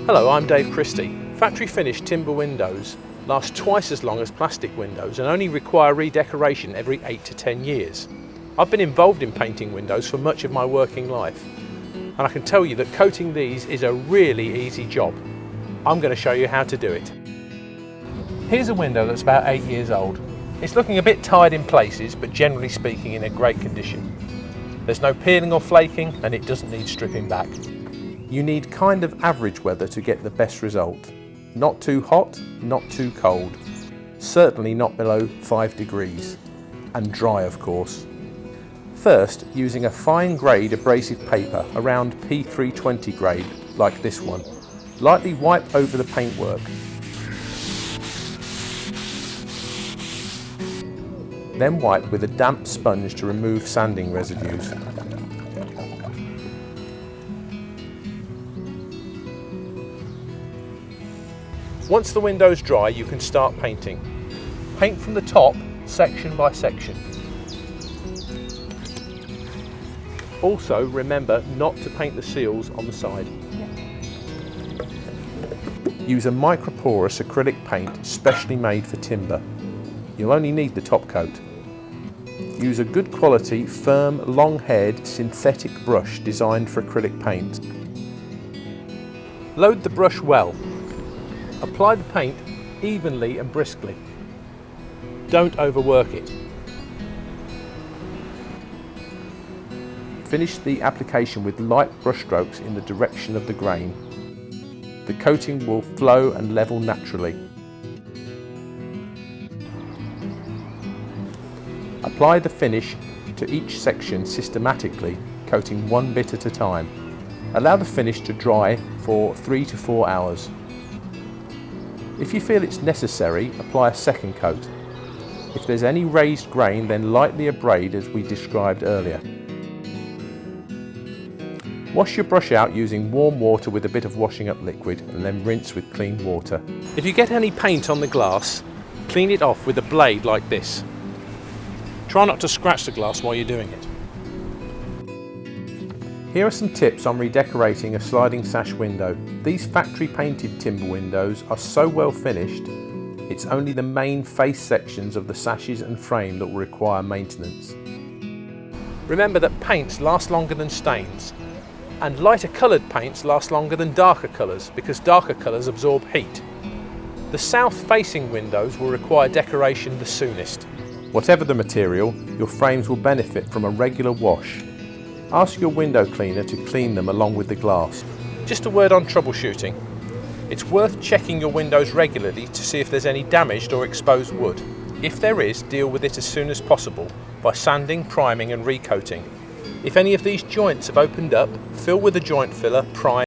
Hello, I'm Dave Christie. Factory finished timber windows last twice as long as plastic windows and only require redecoration every 8 to 10 years. I've been involved in painting windows for much of my working life, and I can tell you that coating these is a really easy job. I'm going to show you how to do it. Here's a window that's about 8 years old. It's looking a bit tired in places, but generally speaking in a great condition. There's no peeling or flaking, and it doesn't need stripping back. You need kind of average weather to get the best result. Not too hot, not too cold. Certainly not below 5 degrees. And dry, of course. First, using a fine grade abrasive paper around P320 grade, like this one, lightly wipe over the paintwork. Then wipe with a damp sponge to remove sanding residues. Once the window's dry, you can start painting. Paint from the top, section by section. Also, remember not to paint the seals on the side. Use a microporous acrylic paint specially made for timber. You'll only need the top coat. Use a good quality, firm, long-haired synthetic brush designed for acrylic paint. Load the brush well. Apply the paint evenly and briskly. Don't overwork it. Finish the application with light brush strokes in the direction of the grain. The coating will flow and level naturally. Apply the finish to each section systematically, coating one bit at a time. Allow the finish to dry for 3 to 4 hours. If you feel it's necessary, apply a second coat. If there's any raised grain, then lightly abrade as we described earlier. Wash your brush out using warm water with a bit of washing up liquid and then rinse with clean water. If you get any paint on the glass, clean it off with a blade like this. Try not to scratch the glass while you're doing it. Here are some tips on redecorating a sliding sash window. These factory painted timber windows are so well finished, it's only the main face sections of the sashes and frame that will require maintenance. Remember that paints last longer than stains, and lighter coloured paints last longer than darker colours because darker colours absorb heat. The south facing windows will require decoration the soonest. Whatever the material, your frames will benefit from a regular wash. Ask your window cleaner to clean them along with the glass. Just a word on troubleshooting. It's worth checking your windows regularly to see if there's any damaged or exposed wood. If there is, deal with it as soon as possible by sanding, priming and recoating. If any of these joints have opened up, fill with a joint filler, prime